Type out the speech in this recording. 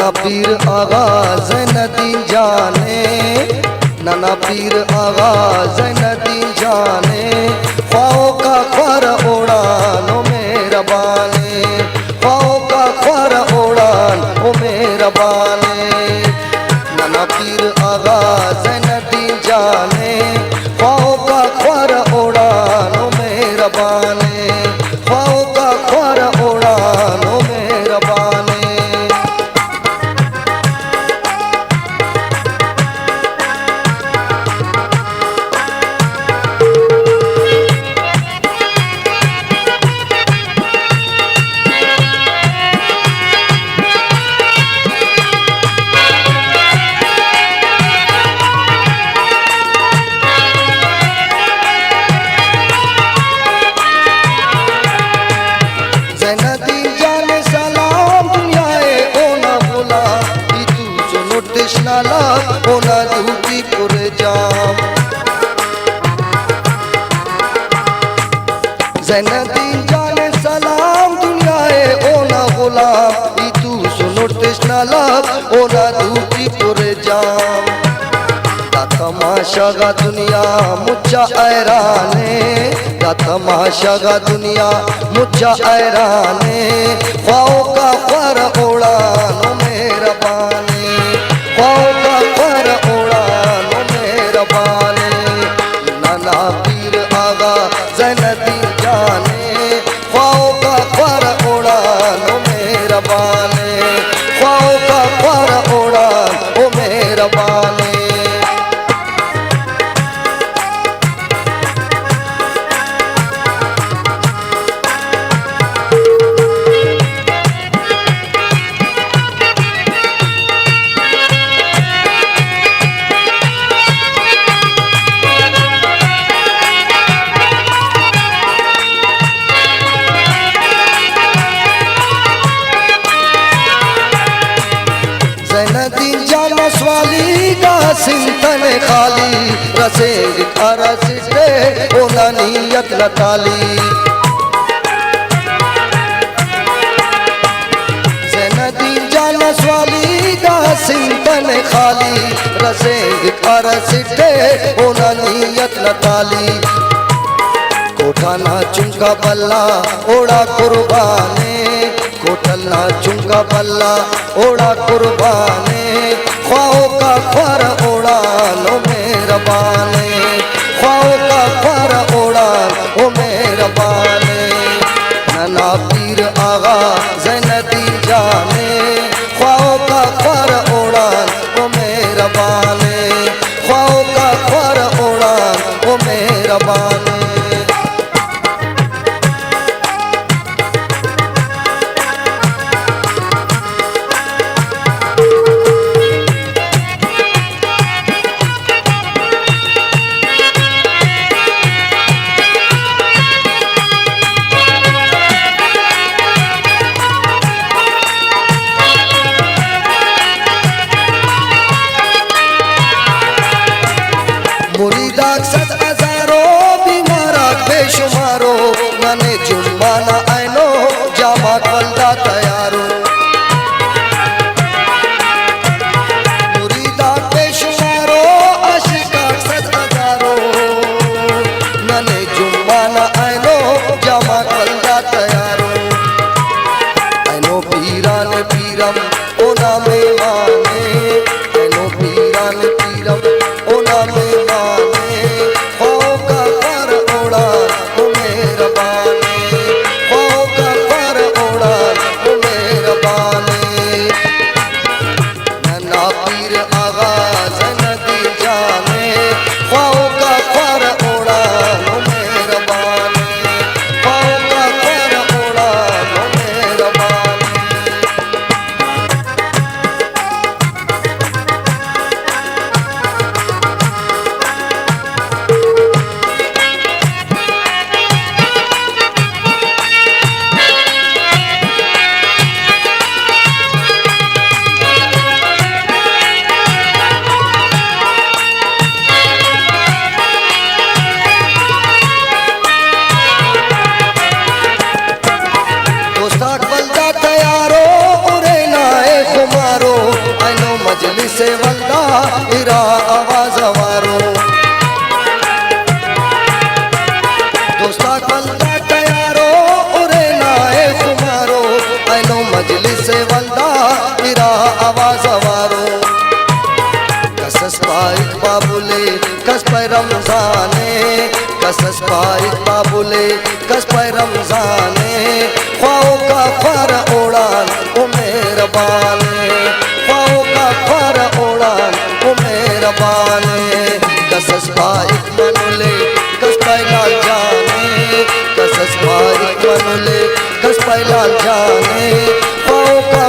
नाना पीर आगा ज़ैनुद्दीन जाने, नाना पीर आगा ज़ैनुद्दीन जाने, ख्वाओं का ख्वार उड़ान ओ मेहरबाने, ख्वाओं का ख्वार उड़ान ओ मेहरबाने। नाना पीर आगा ज़ैनुद्दीन जाने, ख्वाओं का ख्वार उड़ान ओ मेहरबाने, ख्वाओं का ख्वार उड़ान ओ मेहरबाने। ज़ैनुद्दीन जाने सलाम दुनियाए ओ ना बोला कि तू सुनो तृष्णाला ओ ना दूती पुर जाम। ज़ैनुद्दीन जाने सलाम दुनियाए ओ ना बोला कि तू सुनो तृष्णाला ओ ना दूती पुर जाम। तमाशा गा दुनिया मुझा ऐराने, तमाशा गा दुनिया मुझा ऐराने, ख्वाओं का ख्वार उड़ान ओ मेहरबाने, ख्वाओं का ख्वार उड़ान ओ मेहरबाने। नाना पीर आगा ज़ैनुद्दीन जाने, ख्वाओं का ख्वार उड़ान ओ मेहरबाने, ख्वाओं का ख्वार उड़ान ओ मेहरबाने। ज़ैनुद्दीन जाना स्वाली का सिंतन खाली, रसेंग अरसिटे ओना नियत लताली। ज़ैनुद्दीन जाना स्वाली का सिंतन खाली, रसेंग अरसिटे ओना नियत लताली। कोठा ना चुंका बल्ला ओड़ा कुर्बाने, कोठल ना चुंका बल्ला ओड़ा कुर्बाने, ख्वाओं का ख्वार उड़ान ओ मेहरबाने, ख्वाओं का ख्वार उड़ान ओ मेहरबाने। नाना पीर आगा ज़ैनुद्दीन जाने, ख्वाओं का ख्वार उड़ान ओ मेहरबाने, ख्वाओं का ख्वार उड़ान ओ मेहरबाने। आवाज वारो दोस्ता कंदा तयारो उरे नाए खुमारो आइनो मजलिस वंदा तेरा आवाज वारो कसस पाइक बाबुले कस पे रमजाने कसस पाइक बाबुले कस पे रमजाने ख्वाओ का फर उड़ान ओ मेहरबाने ख्वाओ का फर उड़ान ओ मेहरबाने कसस पाइक मनुले कस पे लाल जाने कसस पाइक मनुले कस पे लाल जाने ख्वाओ का